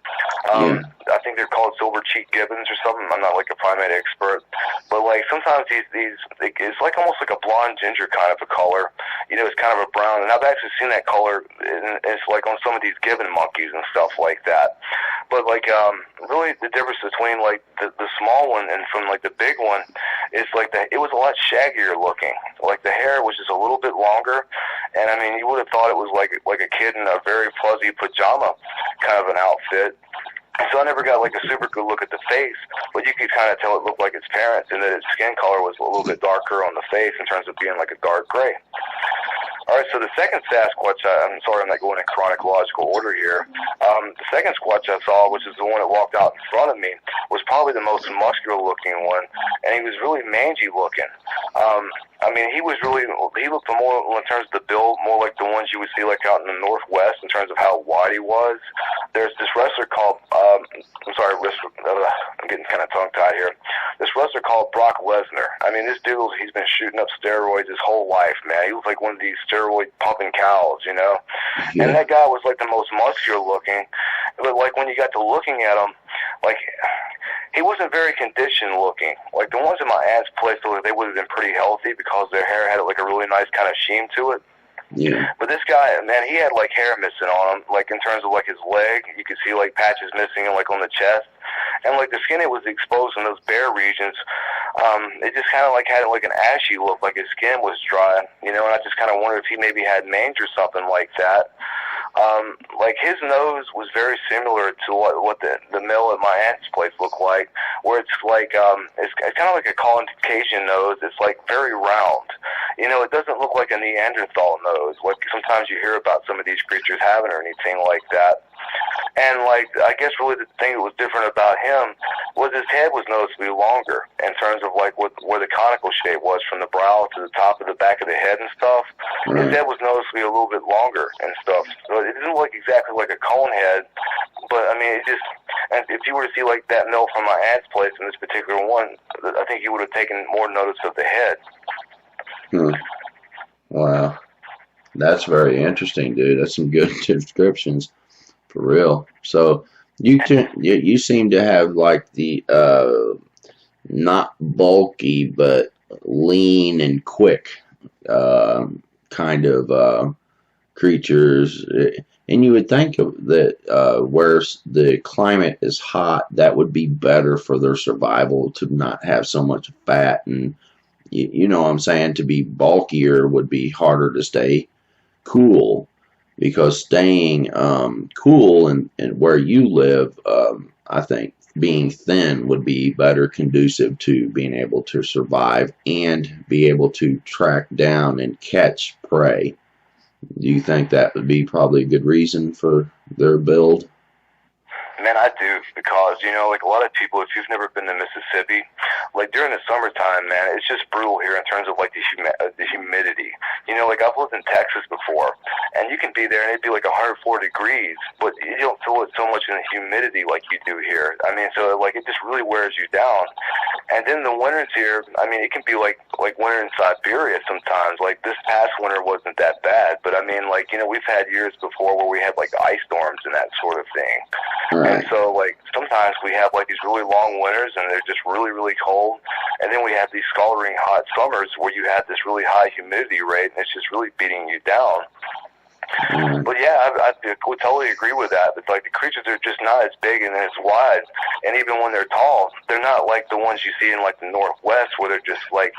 I think they're called silver cheek gibbons or something. I'm not like a primate expert, but like sometimes it's like almost like a blonde ginger kind of a color. You know, it's kind of a brown, and I've actually seen that color. It's like on some of these gibbon monkeys and stuff like that. But like really the difference between like the small one and from like the big one is like it was a lot shaggier looking. Like the hair was just a little bit longer, and I mean you would have thought it was like a kid in a very fuzzy pajama kind of an outfit. So I never got like a super good look at the face, but you could kind of tell it looked like its parents, and that its skin color was a little bit darker on the face in terms of being like a dark gray. All right, so the second Sasquatch, I'm sorry I'm not going in chronological order here. The second Squatch I saw, which is the one that walked out in front of me, was probably the most muscular-looking one, and he was really mangy-looking. I mean, he looked more, in terms of the build, more like the ones you would see like out in the Northwest in terms of how wide he was. There's this wrestler called, I'm getting kind of tongue-tied here. This wrestler called Brock Lesnar. I mean, this dude, he's been shooting up steroids his whole life, man. He was like one of these steroid-pumping cows, you know? Yeah. And that guy was like the most muscular-looking. But like when you got to looking at him, like he wasn't very conditioned looking. Like the ones in my aunt's place, they would have been pretty healthy because their hair had like a really nice kind of sheen to it. Yeah. But this guy, man, he had like hair missing on him. Like in terms of like his leg, you could see like patches missing and like on the chest. And like the skin, it was exposed in those bare regions. It just kind of like had like an ashy look, like his skin was dry, you know. And I just kind of wondered if he maybe had mange or something like that. Like his nose was very similar to what the male at my aunt's place looked like, where it's like it's kind of like a Caucasian nose. It's like very round. You know, it doesn't look like a Neanderthal nose, like sometimes you hear about some of these creatures having or anything like that. And like I guess really the thing that was different about him was his head was noticeably longer in terms of like where the conical shape was from the brow to the top of the back of the head and stuff. Right. His head was noticeably a little bit longer and stuff. So it didn't look exactly like a cone head, but I mean it just. And if you were to see like that male from my aunt's place in this particular one, I think you would have taken more notice of the head. Wow, that's very interesting, dude. That's some good descriptions. For real. So you seem to have like the not bulky but lean and quick kind of creatures, and you would think that where the climate is hot, that would be better for their survival, to not have so much fat, and you know what I'm saying, to be bulkier would be harder to stay cool. Because staying cool and where you live, I think being thin would be better conducive to being able to survive and be able to track down and catch prey. Do you think that would be probably a good reason for their build? Man, I do, because, like a lot of people, if you've never been to Mississippi, like during the summertime, man, it's just brutal here in terms of like the humidity. Like I've lived in Texas before, and you can be there and it'd be like 104 degrees, but you don't feel it so much in the humidity like you do here. I mean, so like it just really wears you down. And then the winters here, I mean, it can be like winter in Siberia sometimes. Like this past winter wasn't that bad, but I mean, like, we've had years before where we had like ice storms and that sort of thing. Right. And so, like, sometimes we have, like, these really long winters, and they're just really, really cold. And then we have these scalding hot summers where you have this really high humidity rate, and it's just really beating you down. Mm-hmm. But, yeah, I would totally agree with that. But, like, the creatures are just not as big and as wide. And even when they're tall, they're not like the ones you see in, like, the Northwest where they're just, like,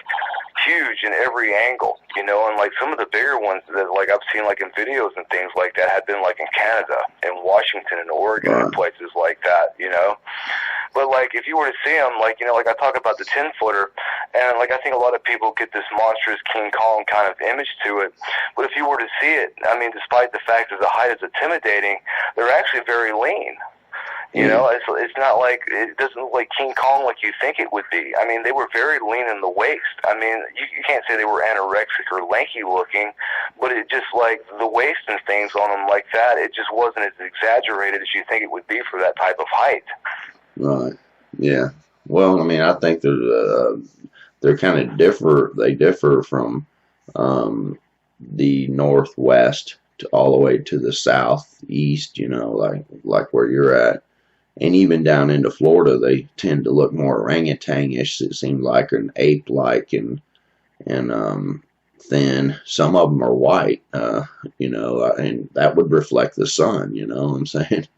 huge in every angle, and like some of the bigger ones that like I've seen like in videos and things like that have been like in Canada and Washington and Oregon and places like that, But like if you were to see them, like like I talk about the 10-footer, and like I think a lot of people get this monstrous King Kong kind of image to it. But if you were to see it, I mean, despite the fact that the height is intimidating, they're actually very lean. It's not like, it doesn't look like King Kong like you think it would be. I mean, they were very lean in the waist. I mean, you can't say they were anorexic or lanky looking, but it just like the waist and things on them like that, it just wasn't as exaggerated as you think it would be for that type of height. Right. Yeah. Well, I mean, I think they're kind of differ. They differ from the Northwest to all the way to the southeast. Like where you're at. And even down into Florida, they tend to look more orangutan-ish. It seems like, an ape-like and thin. Some of them are white, and that would reflect the sun. You know what I'm saying?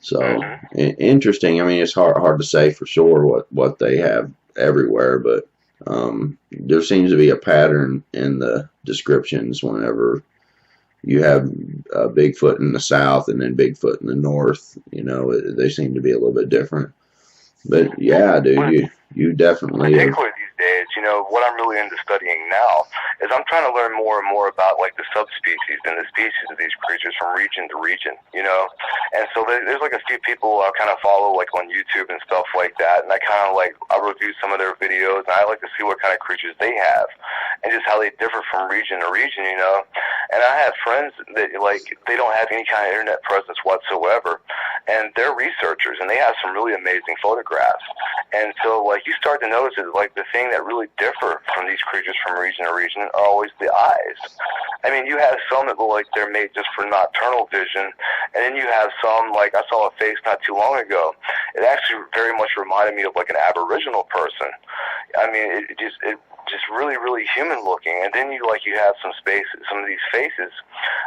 So interesting. I mean, it's hard to say for sure what they have everywhere, but there seems to be a pattern in the descriptions whenever you have Bigfoot in the south and then Bigfoot in the north. They seem to be a little bit different. But yeah, dude, you definitely. Particularly these days, what I'm really into studying now is I'm trying to learn more and more about like the subspecies and the species of these creatures from region to region, And so there's like a few people I kind of follow like on YouTube and stuff like that, and I review some of their videos, and I like to see what kind of creatures they have and just how they differ from region to region, And I have friends that like they don't have any kind of internet presence whatsoever, and they're researchers, and they have some really amazing photographs. And so like you start to notice that like the thing that really differ from these creatures from region to region are always the eyes. I mean, you have some that look like they're made just for nocturnal vision, and then you have some, like I saw a face not too long ago. It actually very much reminded me of like an Aboriginal person. I mean, it just really, really human looking. And then you have some of these faces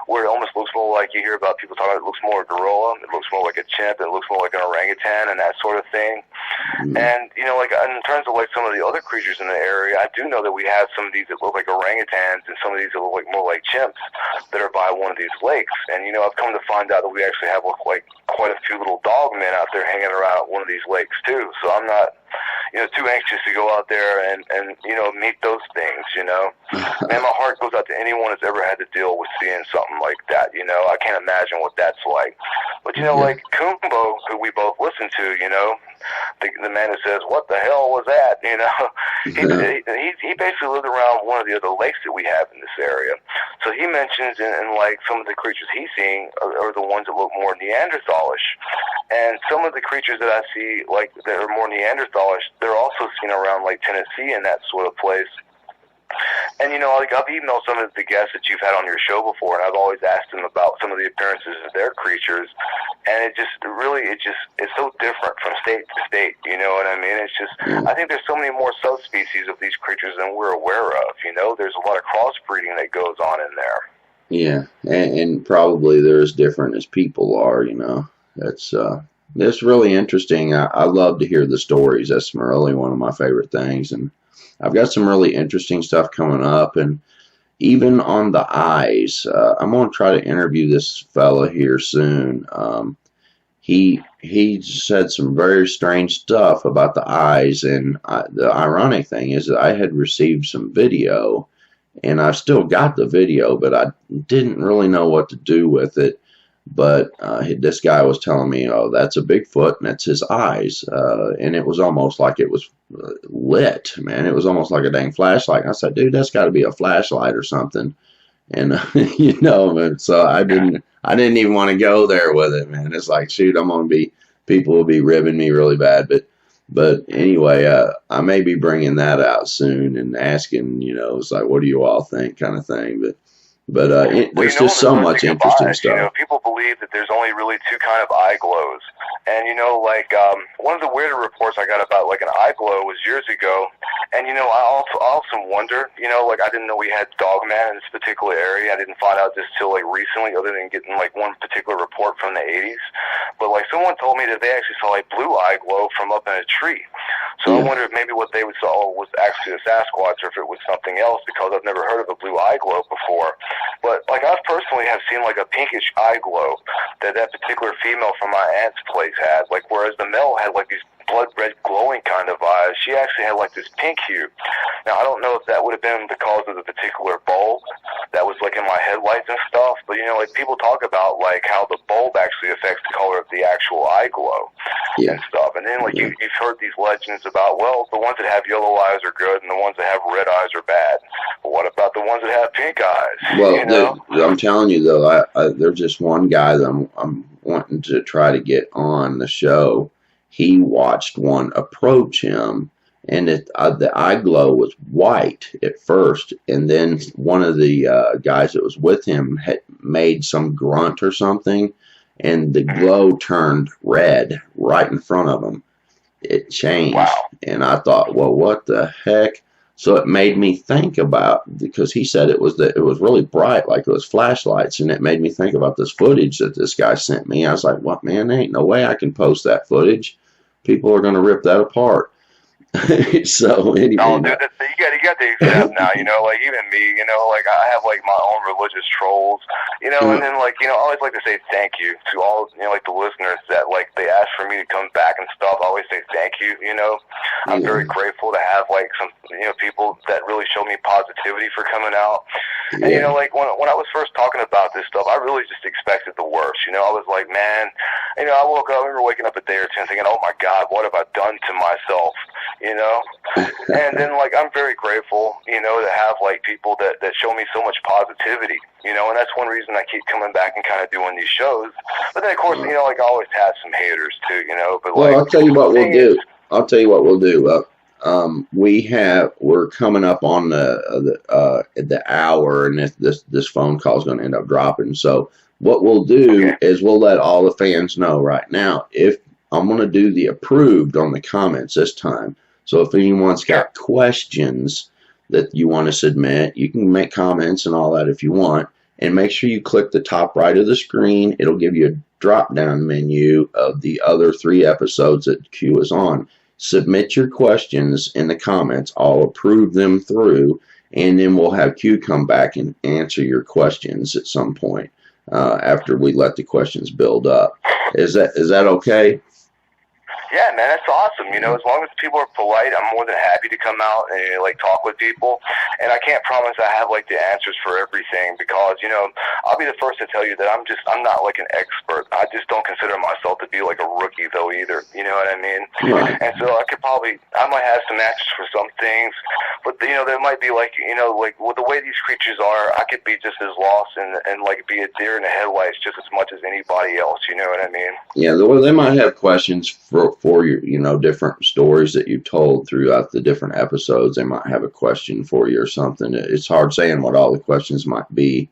where it almost looks more like, you hear about people talking about, it looks more a gorilla, it looks more like a chimp, it looks more like an orangutan and that sort of thing. And, like in terms of like some of the other creatures in the area, I do know that we have some of these that look like orangutans and some of these that look like more like chimps that are by one of these lakes. And, I've come to find out that we actually have like quite a few little dog men out there hanging around one of these lakes too. So I'm not, too anxious to go out there and meet those things, Man, my heart goes out to anyone that's ever had to deal with seeing something like that, I can't imagine what that's like. But, like Kumbo, who we both listen to, the man who says, "What the hell was that?" He basically lived around one of the other lakes that we have in this area. So he mentions in like some of the creatures he's seeing are the ones that look more Neanderthalish. And some of the creatures that I see like that are more Neanderthalish, they're also seen around like Tennessee and that sort of place. And like I've emailed some of the guests that you've had on your show before, and I've always asked them about some of the appearances of their creatures, and it's so different from state to state. You know what I mean? It's just, I think there's so many more subspecies of these creatures than we're aware of. There's a lot of crossbreeding that goes on in there. Yeah, and probably they're as different as people are. That's really interesting. I love to hear the stories. That's really one of my favorite things, and I've got some really interesting stuff coming up, and even on the eyes, I'm going to try to interview this fella here soon. he said some very strange stuff about the eyes, and the ironic thing is that I had received some video, and I still got the video, but I didn't really know what to do with it. But this guy was telling me, oh, that's a Bigfoot, and that's his eyes, and it was almost like it was lit, man. It was almost like a dang flashlight. And I said, dude, that's got to be a flashlight or something. And you know, and so I didn't even want to go there with it, man. It's like, shoot, people will be ribbing me really bad. But anyway, I may be bringing that out soon and asking, you know, it's like, what do you all think, kind of thing. But there's just so much interesting stuff. You know, people believe that there's only really two kind of eye glows. And, you know, like, one of the weirder reports I got about, like, an eye glow was years ago. And, you know, I also wonder, you know, like, I didn't know we had Dogman in this particular area. I didn't find out this till, like, recently, other than getting, like, one particular report from the 80s. But, like, someone told me that they actually saw, like, blue eye glow from up in a tree. So I wonder if maybe what they saw was actually a Sasquatch, or if it was something else, because I've never heard of a blue eye glow before. But, like, I personally have seen, like, a pinkish eye glow that particular female from my aunt's place had. Like, whereas the male had, like, these blood red glowing kind of eyes, she actually had, like, this pink hue. Now, I don't know if that would have been because of the particular bulb that was, like, in my headlights and stuff. But, you know, like, people talk about, like, how the bulb actually affects the color of the actual eye glow and stuff. And then, like, you've heard these legends about, well, the ones that have yellow eyes are good and the ones that have red eyes are bad. But what about the ones that have pink eyes? Well, you know? I'm telling you, though, there's just one guy that I'm wanting to try to get on the show. He watched one approach him, and the eye glow was white at first, and then one of the guys that was with him had made some grunt or something, and the glow turned red right in front of him. It changed, and I thought, well, what the heck? So it made me think about, because he said it was really bright, like it was flashlights, and it made me think about this footage that this guy sent me. I was like, what, man, there ain't no way I can post that footage. People are going to rip that apart. So anyway. No, dude, you got to accept now, you know, like even me, you know, like I have like my own religious trolls, you know, and then like, you know, I always like to say thank you to all, you know, like the listeners that like they ask for me to come back and stuff. I always say thank you, you know. I'm very grateful to have like some, you know, people that really show me positivity for coming out. And you know, like when I was first talking about this stuff, I really just expected the worst. You know, I was like, man, you know, I remember waking up a day or two and thinking, oh my God, what have I done to myself? You know, and then like I'm very grateful, you know, to have like people that show me so much positivity, you know, and that's one reason I keep coming back and kind of doing these shows. But then of course, you know, like I always have some haters too, you know. But well, I'll tell you what we'll do. We're coming up on the hour, and this phone call is going to end up dropping. So what we'll do is we'll let all the fans know right now, if I'm going to do the approved on the comments this time. So if anyone's got questions that you want to submit, you can make comments and all that if you want. And make sure you click the top right of the screen. It'll give you a drop-down menu of the other 3 episodes that Q is on. Submit your questions in the comments. I'll approve them through, and then we'll have Q come back and answer your questions at some point after we let the questions build up. Is that okay? Yeah, man, that's awesome. You know, as long as people are polite, I'm more than happy to come out and like talk with people. And I can't promise I have like the answers for everything, because, you know, I'll be the first to tell you that I'm not like an expert. I just don't consider myself to be like a rookie though either. You know what I mean? Right. And so I might have some answers for some things, but you know, there might be like, you know, like with the way these creatures are, I could be just as lost and like be a deer in the headlights just as much as anybody else. You know what I mean? Yeah, they might have questions for your, you know, different stories that you've told throughout the different episodes. They might have a question for you or something. It's hard saying what all the questions might be,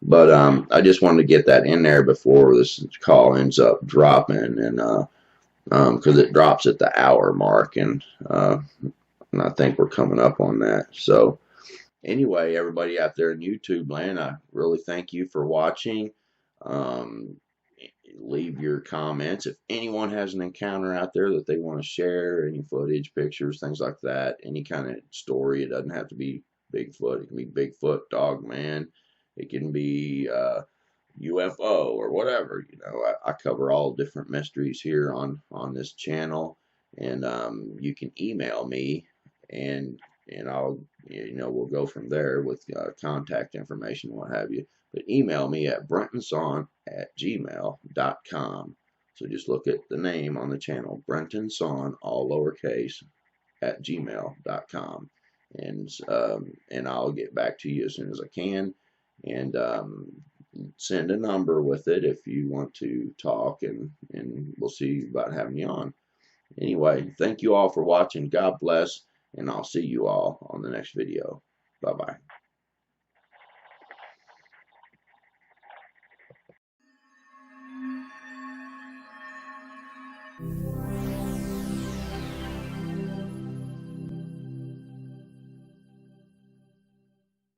but I just wanted to get that in there before this call ends up dropping, and because it drops at the hour mark, and I think we're coming up on that. So anyway, everybody out there in YouTube land, I really thank you for watching. Leave your comments. If anyone has an encounter out there that they want to share, any footage, pictures, things like that, any kind of story, it doesn't have to be Bigfoot. It can be Bigfoot, Dogman. It can be UFO or whatever. You know, I cover all different mysteries here on this channel, and you can email me, and I'll, you know, we'll go from there with contact information, what have you. But email me at brentonson@gmail.com. So just look at the name on the channel, Brenton Son, all lowercase, at gmail.com, and I'll get back to you as soon as I can, and send a number with it if you want to talk, and we'll see about having you on. Anyway, thank you all for watching. God bless, and I'll see you all on the next video. Bye bye.